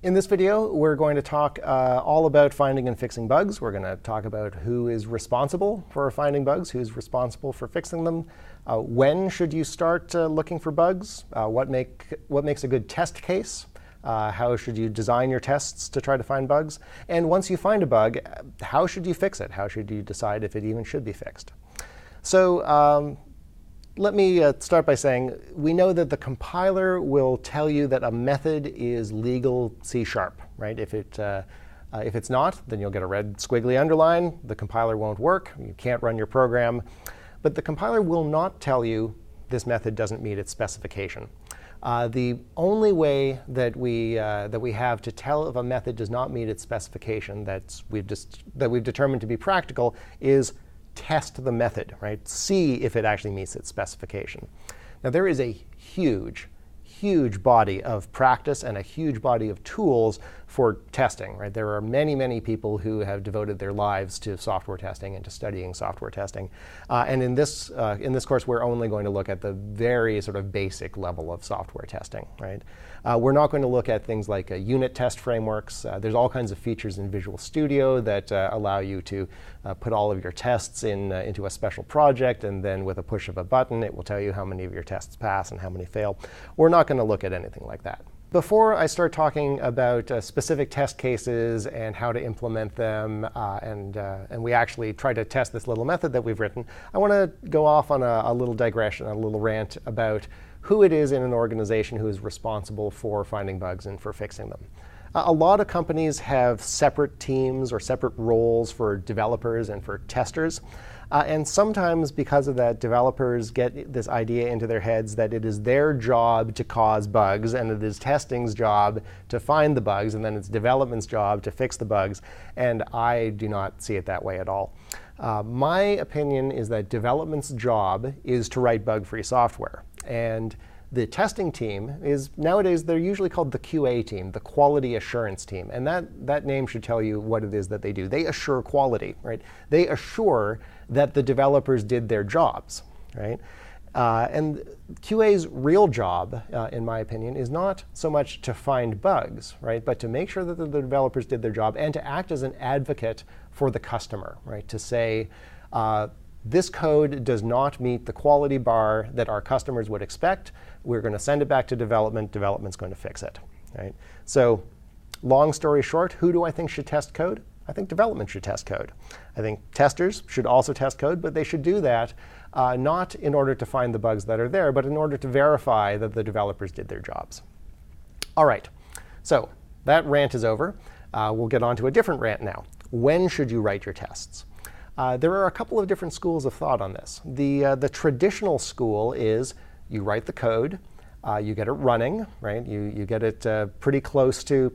In this video, we're going to talk all about finding and fixing bugs. We're going to talk about who is responsible for finding bugs, who's responsible for fixing them, when should you start looking for bugs, what makes a good test case, how should you design your tests to try to find bugs, and once you find a bug, how should you fix it? How should you decide if it even should be fixed? So let me start by saying we know that the compiler will tell you that a method is legal C#, right? If it's not, then you'll get a red squiggly underline. The compiler won't work. You can't run your program. But the compiler will not tell you this method doesn't meet its specification. The only way that we have to tell if a method does not meet its specification that we've determined to be practical is test the method, right? See if it actually meets its specification. Now, there is a huge body of practice and a huge body of tools for testing, right? There are many people who have devoted their lives to software testing and to studying software testing. And in this course, we're only going to look at the very sort of basic level of software testing, right? We're not going to look at things like unit test frameworks. There's all kinds of features in Visual Studio that allow you to put all of your tests into a special project, and then with a push of a button, it will tell you how many of your tests pass and how many fail. We're not going to look at anything like that. Before I start talking about specific test cases and how to implement them, and we actually try to test this little method that we've written, I want to go off on a little digression, a little rant about who it is in an organization who is responsible for finding bugs and for fixing them. A lot of companies have separate teams or separate roles for developers and for testers. And sometimes because of that, developers get this idea into their heads that it is their job to cause bugs, and it is testing's job to find the bugs, and then it's development's job to fix the bugs. And I do not see it that way at all. My opinion is that development's job is to write bug-free software. And the testing team is, nowadays, they're usually called the QA team, the quality assurance team. And that name should tell you what it is that they do. They assure quality, right? They assure that the developers did their jobs, right? And QA's real job, in my opinion, is not so much to find bugs, right? But to make sure that the developers did their job and to act as an advocate for the customer, right? To say, this code does not meet the quality bar that our customers would expect. We're going to send it back to development. Development's going to fix it, right? So long story short, who do I think should test code? I think development should test code. I think testers should also test code, but they should do that not in order to find the bugs that are there, but in order to verify that the developers did their jobs. All right, so that rant is over. We'll get on to a different rant now. When should you write your tests? There are a couple of different schools of thought on this. The traditional school is you write the code, you get it running, right? You get it pretty close to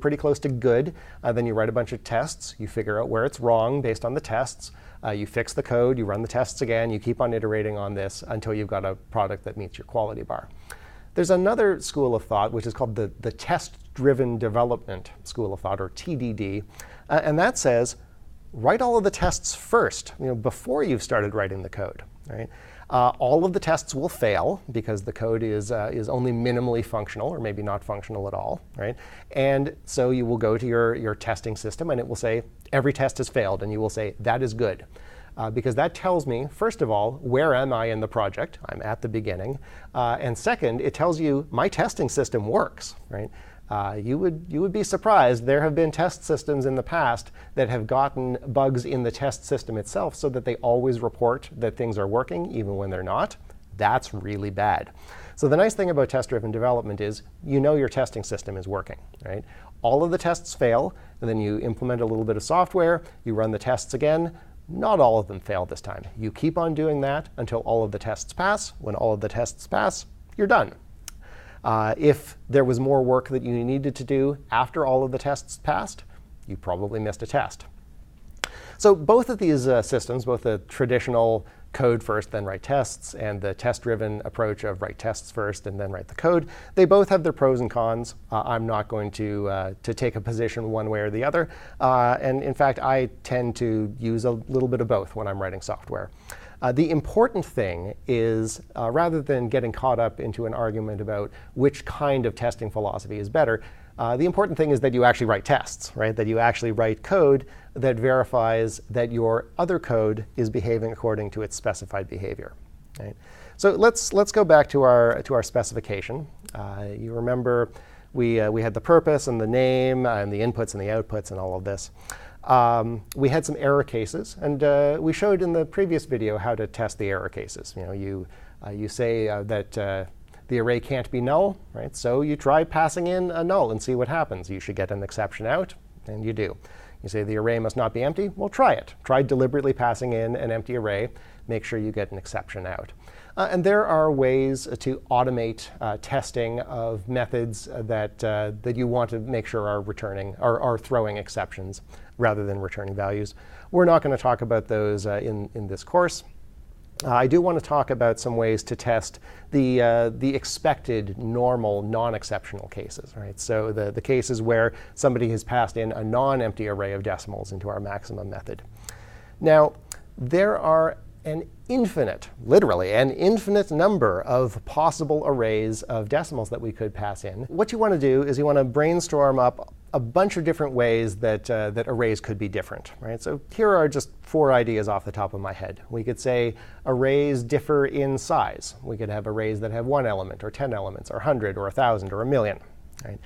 good. Then you write a bunch of tests. You figure out where it's wrong based on the tests. You fix the code. You run the tests again. You keep on iterating on this until you've got a product that meets your quality bar. There's another school of thought, which is called the test-driven development school of thought, or TDD, and that says, write all of the tests first, before you've started writing the code, right? All of the tests will fail because the code is only minimally functional, or maybe not functional at all, right? And so you will go to your testing system, and it will say, every test has failed, and you will say, that is good. Because that tells me, first of all, where am I in the project? I'm at the beginning. And second, it tells you my testing system works, right? You would be surprised. There have been test systems in the past that have gotten bugs in the test system itself so that they always report that things are working even when they're not. That's really bad. So the nice thing about test-driven development is your testing system is working, right? All of the tests fail, and then you implement a little bit of software, you run the tests again. Not all of them fail this time. You keep on doing that until all of the tests pass. When all of the tests pass, you're done. If there was more work that you needed to do after all of the tests passed, you probably missed a test. So both of these systems, both the traditional code first, then write tests, and the test-driven approach of write tests first and then write the code, they both have their pros and cons. I'm not going to take a position one way or the other. And in fact, I tend to use a little bit of both when I'm writing software. The important thing is, rather than getting caught up into an argument about which kind of testing philosophy is better, the important thing is that you actually write tests, right? That you actually write code that verifies that your other code is behaving according to its specified behavior. Right? So let's go back to our specification. You remember we had the purpose and the name and the inputs and the outputs and all of this. We had some error cases, and we showed in the previous video how to test the error cases. You say that the array can't be null, right? So you try passing in a null and see what happens. You should get an exception out, and you do. You say the array must not be empty. Well, try it. Try deliberately passing in an empty array. Make sure you get an exception out. And there are ways to automate testing of methods that you want to make sure are returning or are throwing exceptions rather than returning values. We're not going to talk about those in this course. I do want to talk about some ways to test the expected normal non-exceptional cases. Right? So the cases where somebody has passed in a non-empty array of decimals into our maximum method. Now, there are literally an infinite number of possible arrays of decimals that we could pass in. What you want to do is you want to brainstorm up a bunch of different ways that arrays could be different. Right? So here are just 4 ideas off the top of my head. We could say arrays differ in size. We could have arrays that have 1 element or 10 elements or 100 or 1,000 or 1,000,000. Right?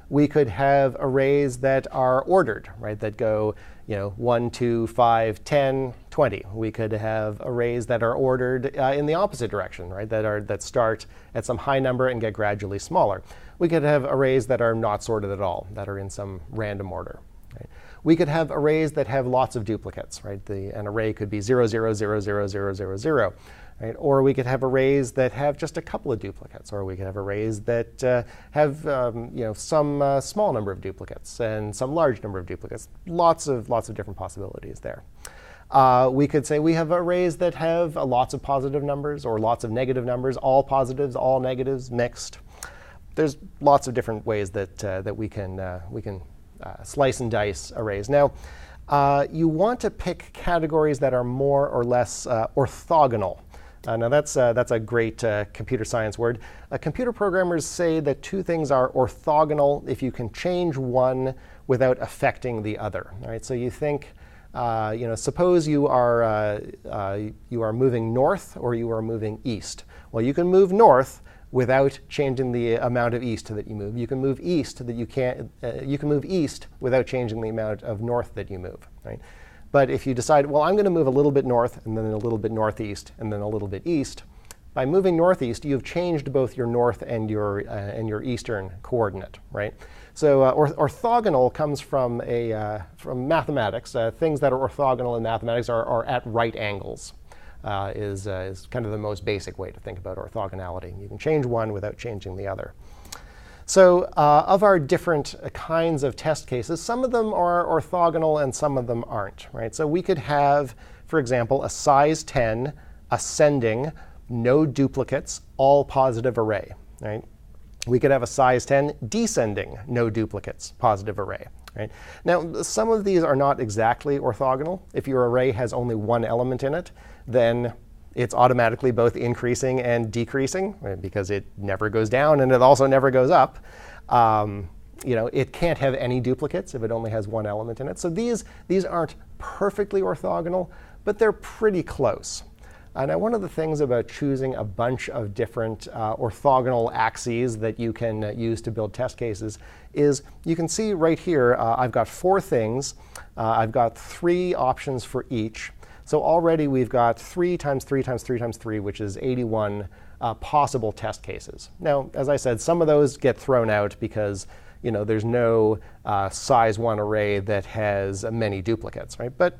We could have arrays that are ordered, right? That go 1, 2, 5, 10, 20. We could have arrays that are ordered in the opposite direction, right? That start at some high number and get gradually smaller. We could have arrays that are not sorted at all, that are in some random order. Right? We could have arrays that have lots of duplicates, right? An array could be 0, 0, 0, 0, 0, 0, 0. Right? Or we could have arrays that have just a couple of duplicates, or we could have arrays that have some small number of duplicates and some large number of duplicates. Lots of different possibilities there. We could say we have arrays that have lots of positive numbers or lots of negative numbers, all positives, all negatives, mixed. There's lots of different ways that we can slice and dice arrays. Now, you want to pick categories that are more or less orthogonal. Now that's a great computer science word. Computer programmers say that 2 things are orthogonal if you can change one without affecting the other. Right? So you think, suppose you are moving north or you are moving east. Well, you can move north without changing the amount of east that you move. You can move east you can move east without changing the amount of north that you move. Right? But if you decide, well, I'm going to move a little bit north and then a little bit northeast and then a little bit east, by moving northeast, you've changed both your north and your eastern coordinate, right? So orthogonal comes from mathematics. Things that are orthogonal in mathematics are at right angles. Is kind of the most basic way to think about orthogonality. You can change one without changing the other. So of our different kinds of test cases, some of them are orthogonal and some of them aren't. Right? So we could have, for example, a size 10 ascending, no duplicates, all positive array. Right? We could have a size 10 descending, no duplicates, positive array. Right? Now, some of these are not exactly orthogonal. If your array has only 1 element in it, then it's automatically both increasing and decreasing, right? Because it never goes down and it also never goes up. It can't have any duplicates if it only has 1 element in it. So these aren't perfectly orthogonal, but they're pretty close. Now, one of the things about choosing a bunch of different orthogonal axes that you can use to build test cases is you can see right here I've got 4 things. I've got 3 options for each. So already we've got 3 times 3 times 3 times 3, which is 81 possible test cases. Now, as I said, some of those get thrown out because there's no size 1 array that has many duplicates, right? But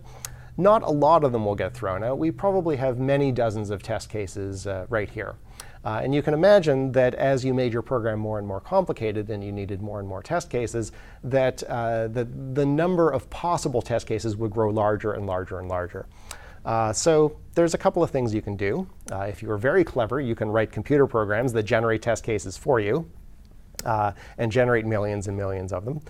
not a lot of them will get thrown out. We probably have many dozens of test cases right here. And you can imagine that as you made your program more and more complicated and you needed more and more test cases, that the number of possible test cases would grow larger and larger and larger. So there's a couple of things you can do. If you're very clever, you can write computer programs that generate test cases for you and generate millions and millions of them.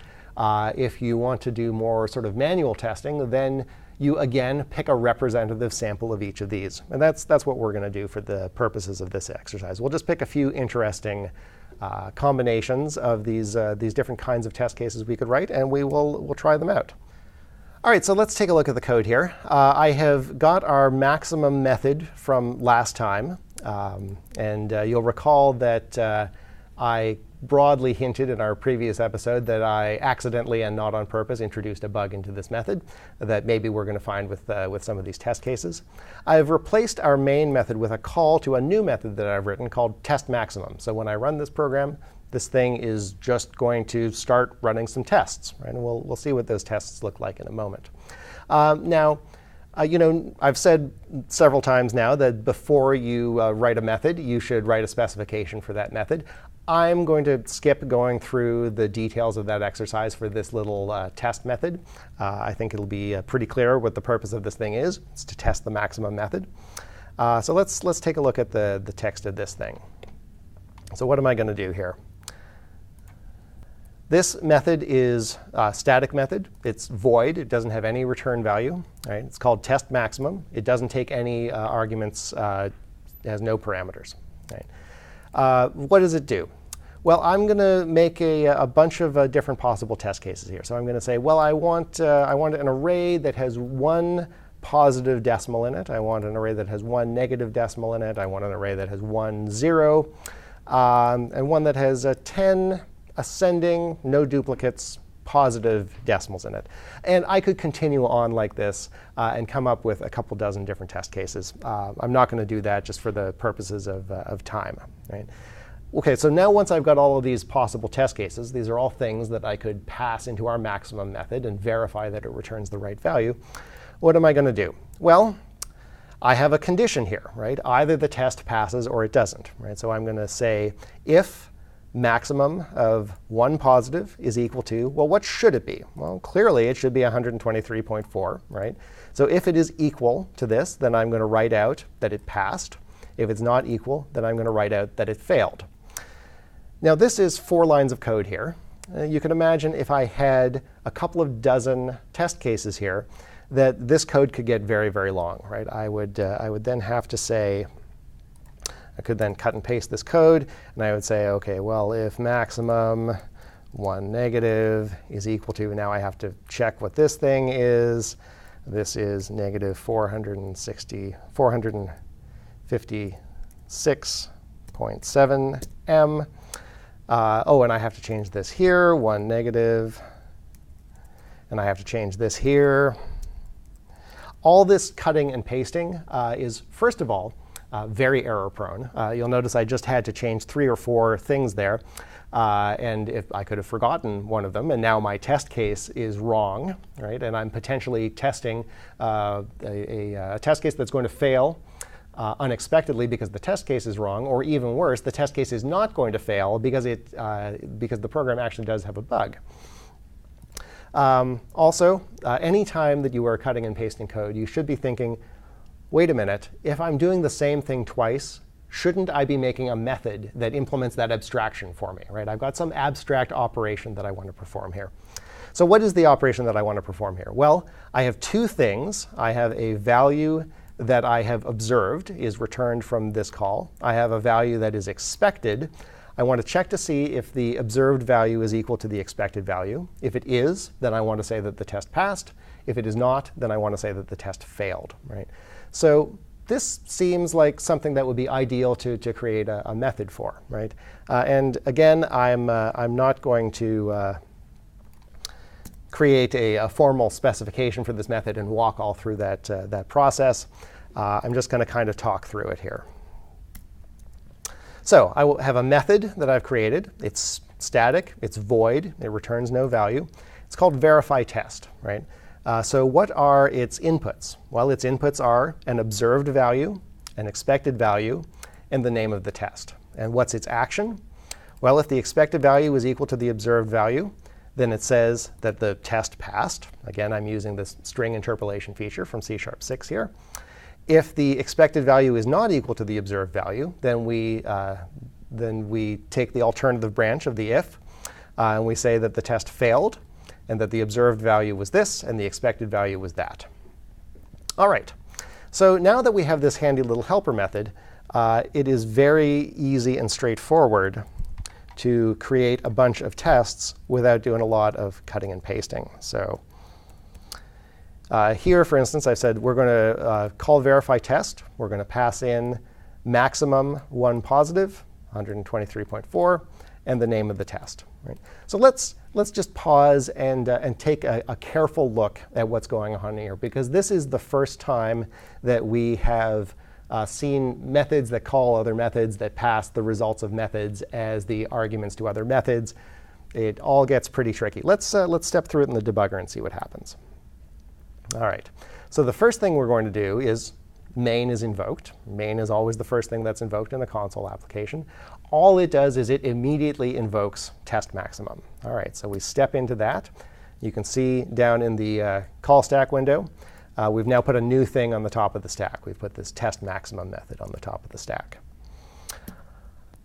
If you want to do more sort of manual testing, then you again pick a representative sample of each of these. And that's what we're going to do for the purposes of this exercise. We'll just pick a few interesting combinations of these different kinds of test cases we could write, and we'll try them out. All right, so let's take a look at the code here. I have got our maximum method from last time. And you'll recall that I broadly hinted in our previous episode that I accidentally and not on purpose introduced a bug into this method that maybe we're going to find with some of these test cases. I've replaced our main method with a call to a new method that I've written called test maximum. So when I run this program, this thing is just going to start running some tests, right? And we'll see what those tests look like in a moment. Now, I've said several times now that before you write a method, you should write a specification for that method. I'm going to skip going through the details of that exercise for this little test method. I think it'll be pretty clear what the purpose of this thing is. It's to test the maximum method. So let's take a look at the text of this thing. So what am I going to do here? This method is a static method. It's void. It doesn't have any return value. Right? It's called test maximum. It doesn't take any arguments. It has no parameters. Right? What does it do? Well, I'm going to make a bunch of different possible test cases here. So I'm going to say, well, I want an array that has one positive decimal in it. I want an array that has one negative decimal in it. I want an array that has 1 0, and one that has 10 ascending, no duplicates, positive decimals in it. And I could continue on like this and come up with a couple dozen different test cases. I'm not going to do that just for the purposes of time. Right? OK, so now once I've got all of these possible test cases, these are all things that I could pass into our maximum method and verify that it returns the right value. What am I going to do? Well, I have a condition here. Right? Either the test passes or it doesn't. Right? So I'm going to say if maximum of 1 positive is equal to, well, what should it be? Well, clearly it should be 123.4, right? So if it is equal to this, then I'm going to write out that it passed. If it's not equal, then I'm going to write out that it failed. Now, this is 4 lines of code here. You can imagine if I had a couple of dozen test cases here, that this code could get very, very long, right? I would then have to say, I could then cut and paste this code, and I would say, OK, well, if maximum 1 negative is equal to, now I have to check what this thing is. This is negative 456.7 m. Oh, and I have to change this here, 1 negative. And I have to change this here. All this cutting and pasting is, first of all, very error prone. You'll notice I just had to change 3 or 4 things there. And if I could have forgotten one of them, and now my test case is wrong, right? And I'm potentially testing a test case that's going to fail unexpectedly because the test case is wrong, or even worse, the test case is not going to fail because the program actually does have a bug. Also, any time that you are cutting and pasting code, you should be thinking, wait a minute, if I'm doing the same thing twice, shouldn't I be making a method that implements that abstraction for me? Right? I've got some abstract operation that I want to perform here. So what is the operation that I want to perform here? Well, I have 2 things. I have a value that I have observed is returned from this call. I have a value that is expected. I want to check to see if the observed value is equal to the expected value. If it is, then I want to say that the test passed. If it is not, then I want to say that the test failed. Right? So this seems like something that would be ideal to create a method for. Right? And again, I'm not going to create a formal specification for this method and walk all through that process. I'm just going to kind of talk through it here. So I will have a method that I've created. It's static. It's void. It returns no value. It's called verify test. Right? So what are its inputs? Well, its inputs are an observed value, an expected value, and the name of the test. And what's its action? Well, if the expected value is equal to the observed value, then it says that the test passed. Again, I'm using this string interpolation feature from C#6 here. If the expected value is not equal to the observed value, then we take the alternative branch of the if, and we say that the test failed, and that the observed value was this, and the expected value was that. All right. So now that we have this handy little helper method, it is very easy and straightforward to create a bunch of tests without doing a lot of cutting and pasting. So here, for instance, I said we're going to call verify test. We're going to pass in maximum 1 positive, 123.4, and the name of the test. Right? So let's just pause and take a careful look at what's going on here, because this is the first time that we have seen methods that call other methods that pass the results of methods as the arguments to other methods. It all gets pretty tricky. Let's step through it in the debugger and see what happens. All right. So the first thing we're going to do is main is invoked. Main is always the first thing that's invoked in a console application. All it does is it immediately invokes test maximum. All right, so we step into that. You can see down in the call stack window, we've now put a new thing on the top of the stack. We've put this test maximum method on the top of the stack.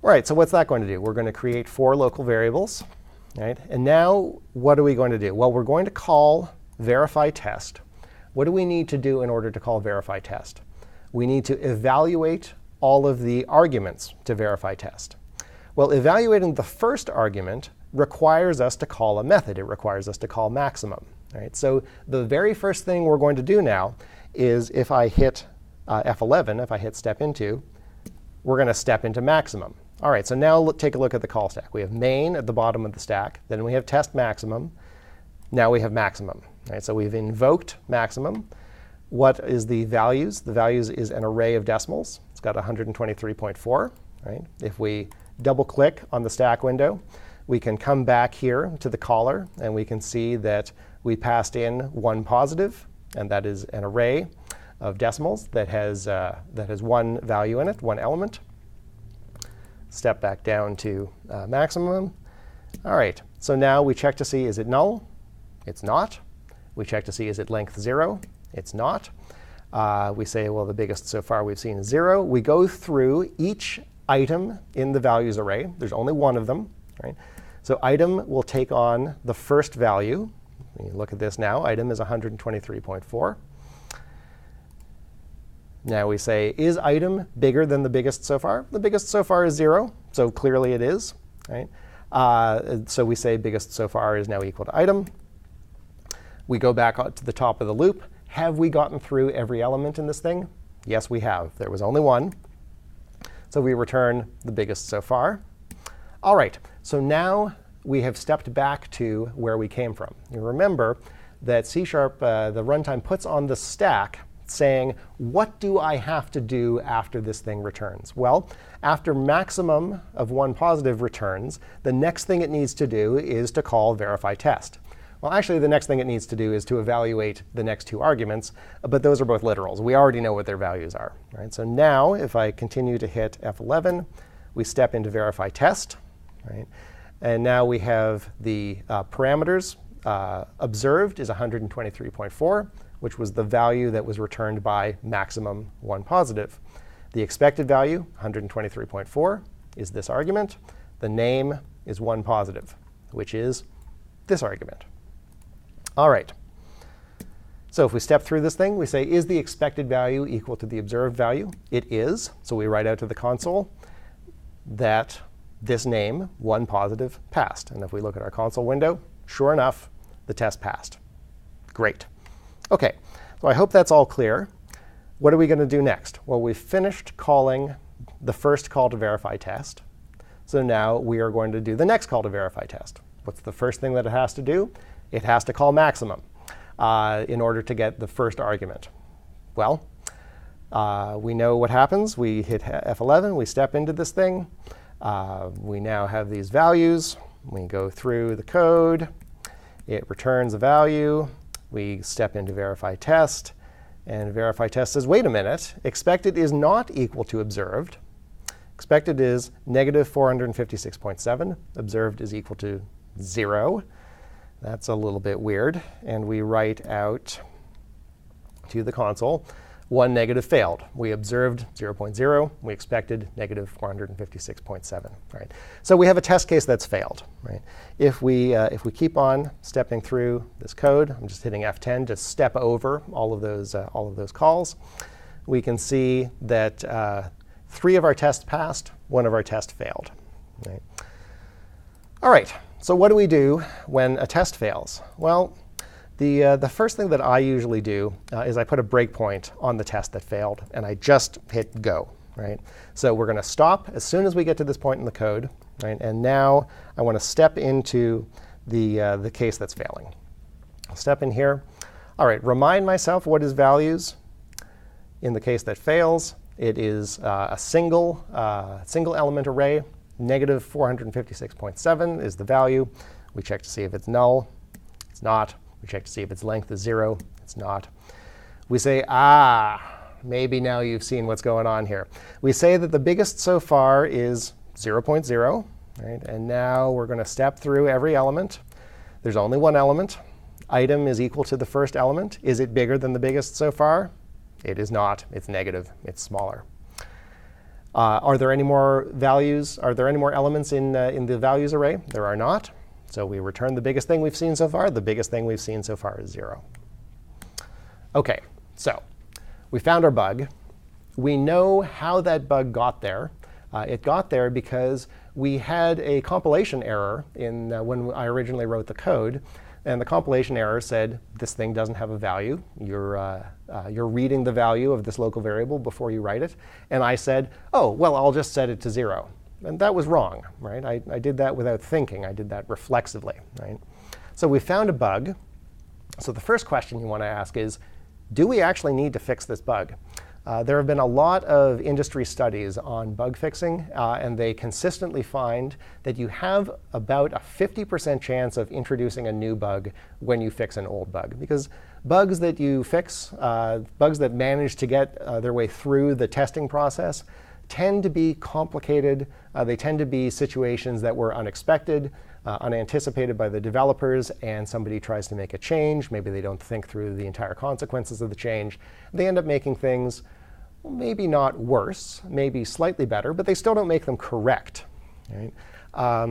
All right, so what's that going to do? We're going to create 4 local variables. Right? And now what are we going to do? Well, we're going to call verify test. What do we need to do in order to call verify test? We need to evaluate all of the arguments to verify test. Well, evaluating the first argument requires us to call a method. It requires us to call maximum. Right? So the very first thing we're going to do now is if I hit F11, if I hit step into, we're going to step into maximum. All right, so now take a look at the call stack. We have main at the bottom of the stack. Then we have test maximum. Now we have maximum. Right? So we've invoked maximum. What is the values? The values is an array of decimals. It's got 123.4. Right? If we double click on the stack window, we can come back here to the caller, and we can see that we passed in 1 positive, and that is an array of decimals that has 1 value in it, 1 element. Step back down to maximum. All right, so now we check to see, is it null? It's not. We check to see, is it length 0? It's not. We say, well, the biggest so far we've seen is 0. We go through each item in the values array. There's only one of them. Right? So item will take on the first value. When you look at this now, item is 123.4. Now we say, is item bigger than the biggest so far? The biggest so far is 0, so clearly it is. Right? So we say biggest so far is now equal to item. We go back to the top of the loop. Have we gotten through every element in this thing? Yes, we have. There was only one. So we return the biggest so far. All right, so now we have stepped back to where we came from. You remember that C#, the runtime puts on the stack saying, what do I have to do after this thing returns? Well, after maximum of 1 positive returns, the next thing it needs to do is to call verify test. Well, actually, the next thing it needs to do is to evaluate the next 2 arguments, but those are both literals. We already know what their values are. Right? So now, if I continue to hit F11, we step into verify test. Right? And now we have the parameters. Observed is 123.4, which was the value that was returned by maximum 1 positive. The expected value, 123.4, is this argument. The name is 1 positive, which is this argument. All right. So if we step through this thing, we say, is the expected value equal to the observed value? It is. So we write out to the console that this name, 1 positive, passed. And if we look at our console window, sure enough, the test passed. Great. OK, so I hope that's all clear. What are we going to do next? Well, we've finished calling the first call to verify test. So now we are going to do the next call to verify test. What's the first thing that it has to do? It has to call maximum in order to get the first argument. Well, we know what happens. We hit F11. We step into this thing. We now have these values. We go through the code. It returns a value. We step into verify test. And verify test says, wait a minute. Expected is not equal to observed. Expected is negative 456.7. Observed is equal to 0. That's a little bit weird. And we write out to the console, One negative failed. We observed 0.0. We expected negative 456.7. Right? So we have a test case that's failed. Right? If we keep on stepping through this code, I'm just hitting F10 to step over all of those calls. We can see that 3 of our tests passed, 1 of our tests failed. Right? All right. So what do we do when a test fails? Well, the first thing that I usually do is I put a breakpoint on the test that failed, and I just hit go. Right? So we're going to stop as soon as we get to this point in the code. Right? And now I want to step into the case that's failing. I'll step in here. All right, remind myself what is values in the case that fails. It is a single element array. Negative 456.7 is the value. We check to see if it's null. It's not. We check to see if its length is 0. It's not. We say, maybe now you've seen what's going on here. We say that the biggest so far is 0.0. Right? And now we're going to step through every element. There's only one element. Item is equal to the first element. Is it bigger than the biggest so far? It is not. It's negative. It's smaller. Are there any more values? Are there any more elements in the values array? There are not. So we return the biggest thing we've seen so far. The biggest thing we've seen so far is 0. OK, so we found our bug. We know how that bug got there. It got there because we had a compilation error when I originally wrote the code. And the compilation error said, this thing doesn't have a value. You're reading the value of this local variable before you write it. And I said, oh, well, I'll just set it to 0. And that was wrong. Right? I did that without thinking. I did that reflexively. Right? So we found a bug. So the first question you want to ask is, do we actually need to fix this bug? There have been a lot of industry studies on bug fixing, and they consistently find that you have about a 50% chance of introducing a new bug when you fix an old bug. Because bugs that you fix, bugs that manage to get their way through the testing process, tend to be complicated. They tend to be situations that were unexpected, unanticipated by the developers, and somebody tries to make a change. Maybe they don't think through the entire consequences of the change. They end up making things maybe not worse, maybe slightly better, but they still don't make them correct. Right?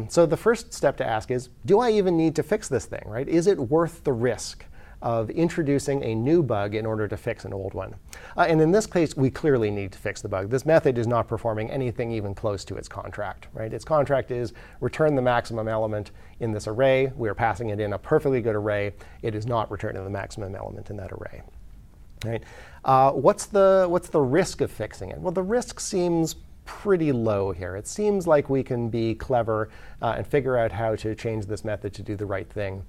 So the first step to ask is, do I even need to fix this thing? Right? Is it worth the risk of introducing a new bug in order to fix an old one? And in this case, we clearly need to fix the bug. This method is not performing anything even close to its contract. Right? Its contract is return the maximum element in this array. We are passing it in a perfectly good array. It is not returning the maximum element in that array. Right? What's the risk of fixing it? Well, the risk seems pretty low here. It seems like we can be clever and figure out how to change this method to do the right thing.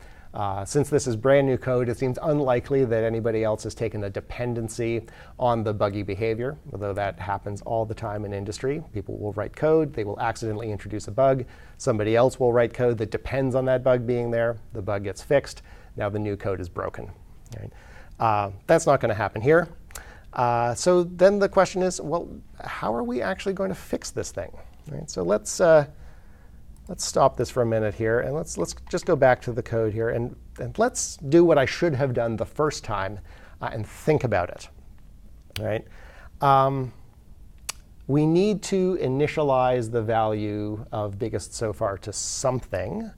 Since this is brand new code, it seems unlikely that anybody else has taken a dependency on the buggy behavior, although that happens all the time in industry. People will write code. They will accidentally introduce a bug. Somebody else will write code that depends on that bug being there. The bug gets fixed. Now the new code is broken. Right? That's not going to happen here. So then the question is, well, how are we actually going to fix this thing? Right? So let's stop this for a minute here, and let's just go back to the code here, and let's do what I should have done the first time and think about it. Right? We need to initialize the value of biggest so far to something.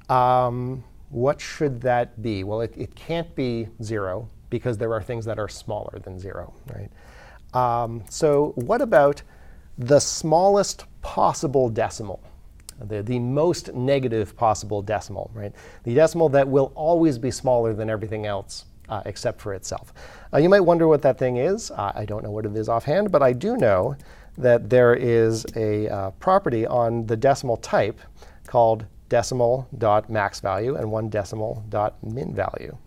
What should that be? Well, it can't be 0, because there are things that are smaller than 0. Right? So what about the smallest possible decimal? The most negative possible decimal, right? The decimal that will always be smaller than everything else except for itself. You might wonder what that thing is. I don't know what it is offhand, but I do know that there is a property on the decimal type called decimal.maxValue and 1decimal.minValue.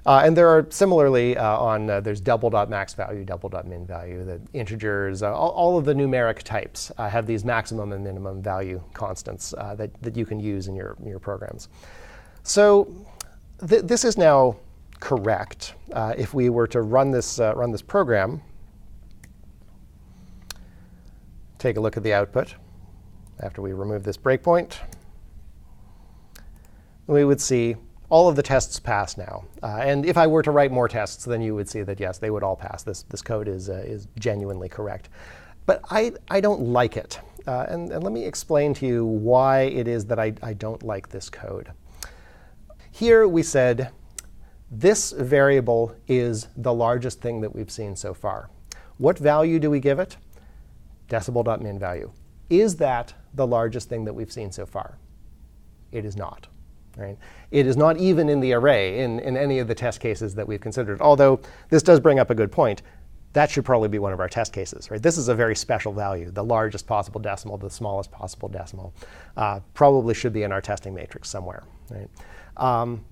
And there are similarly there's double.maxValue, double.minValue, the integers, all of the numeric types have these maximum and minimum value constants that you can use in your programs. So this is now correct. If we were to run this program, take a look at the output after we remove this breakpoint, we would see all of the tests pass now. And if I were to write more tests, then you would see that, yes, they would all pass. This code is genuinely correct. But I don't like it. And let me explain to you why it is that I don't like this code. Here we said this variable is the largest thing that we've seen so far. What value do we give it? Decibel.min value. Is that the largest thing that we've seen so far? It is not. Right? It is not even in the array in any of the test cases that we've considered, although this does bring up a good point. That should probably be one of our test cases. Right? This is a very special value, the largest possible decimal, the smallest possible decimal. Probably should be in our testing matrix somewhere. Right?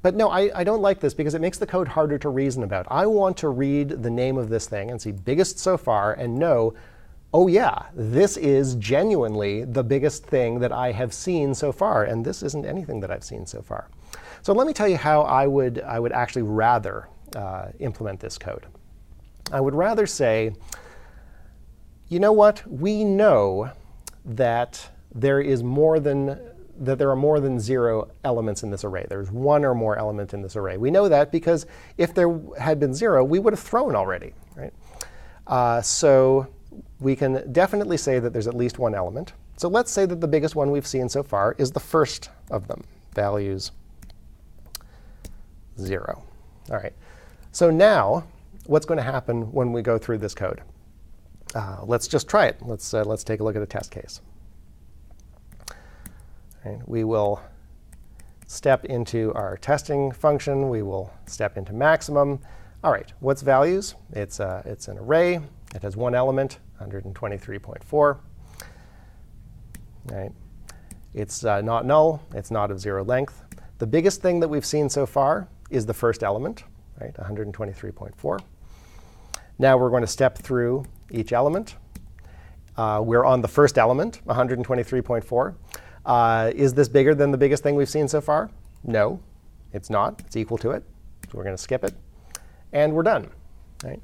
But no, I don't like this because it makes the code harder to reason about. I want to read the name of this thing and see biggest so far and know, oh yeah, this is genuinely the biggest thing that I have seen so far, and this isn't anything that I've seen so far. So let me tell you how I would actually rather implement this code. I would rather say, you know what? We know that there are more than 0 elements in this array. There's 1 or more element in this array. We know that because if there had been 0, we would have thrown already. Right? So we can definitely say that there's at least 1 element. So let's say that the biggest one we've seen so far is the first of them, values 0. All right. So now, what's going to happen when we go through this code? Let's just try it. Let's take a look at a test case. Right. We will step into our testing function. We will step into maximum. All right. What's values? It's an array. It has 1 element, 123.4. Right. It's not null. It's not of 0 length. The biggest thing that we've seen so far is the first element, right, 123.4. Now we're going to step through each element. We're on the first element, 123.4. Is this bigger than the biggest thing we've seen so far? No, it's not. It's equal to it. So we're going to skip it. And we're done. Right?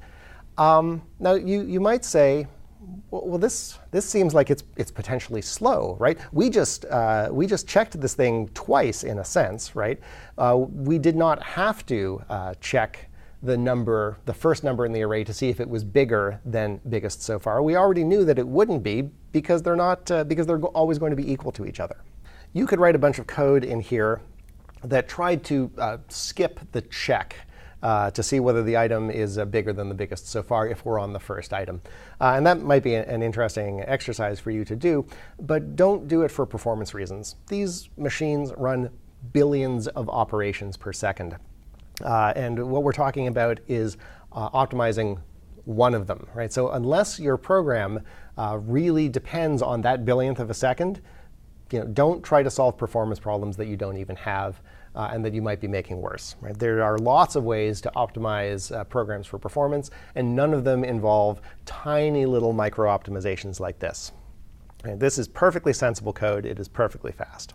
Now, you might say, well, this seems like it's potentially slow, right? We just checked this thing twice, in a sense, right? We did not have to check the first number in the array to see if it was bigger than biggest so far. We already knew that it wouldn't be because they're always going to be equal to each other. You could write a bunch of code in here that tried to skip the check to see whether the item is bigger than the biggest so far if we're on the first item. And that might be an interesting exercise for you to do, but don't do it for performance reasons. These machines run billions of operations per second. And what we're talking about is optimizing one of them. Right? So unless your program really depends on that billionth of a second, don't try to solve performance problems that you don't even have. And that you might be making worse. Right? There are lots of ways to optimize programs for performance, and none of them involve tiny little micro-optimizations like this. Right? This is perfectly sensible code. It is perfectly fast.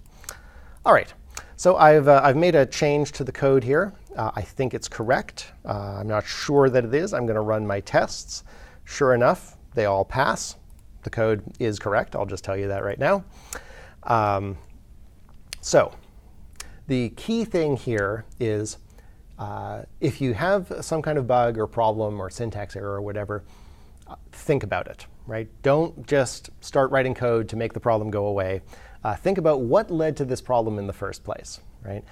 All right. So I've made a change to the code here. I think it's correct. I'm not sure that it is. I'm going to run my tests. Sure enough, they all pass. The code is correct. I'll just tell you that right now. The key thing here is if you have some kind of bug or problem or syntax error or whatever, think about it. Right? Don't just start writing code to make the problem go away. Think about what led to this problem in the first place. Right?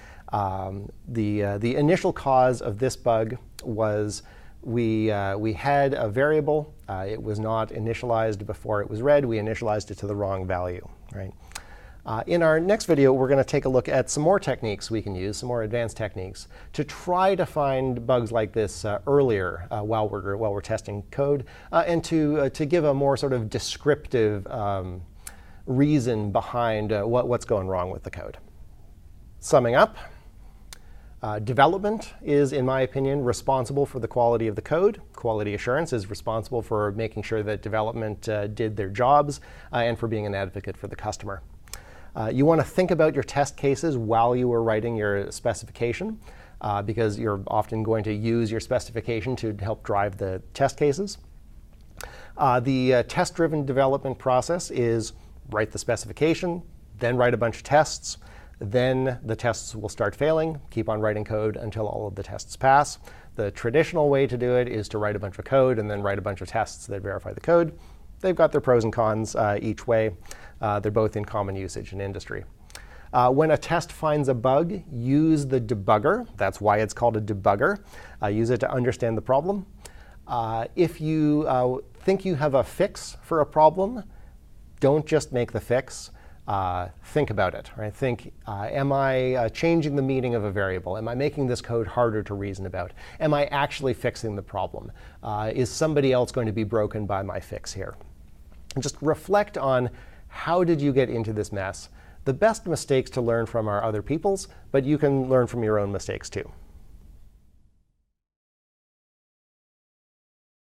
The initial cause of this bug was we had a variable. It was not initialized before it was read. We initialized it to the wrong value. Right? In our next video, we're going to take a look at some more techniques we can use, some more advanced techniques, to try to find bugs like this earlier while we're testing code, and to give a more sort of descriptive reason behind what's going wrong with the code. Summing up, development is, in my opinion, responsible for the quality of the code. Quality assurance is responsible for making sure that development did their jobs and for being an advocate for the customer. You want to think about your test cases while you are writing your specification, because you're often going to use your specification to help drive the test cases. The test-driven development process is write the specification, then write a bunch of tests, Then the tests will start failing, keep on writing code until all of the tests pass. The traditional way to do it is to write a bunch of code and then write a bunch of tests that verify the code. They've got their pros and cons each way. They're both in common usage in industry. When a test finds a bug, use the debugger. That's why it's called a debugger. Use it to understand the problem. If you think you have a fix for a problem, don't just make the fix. Think about it. Right? Think, am I changing the meaning of a variable? Am I making this code harder to reason about? Am I actually fixing the problem? Is somebody else going to be broken by my fix here? And just reflect on, how did you get into this mess? The best mistakes to learn from are other people's, but you can learn from your own mistakes too.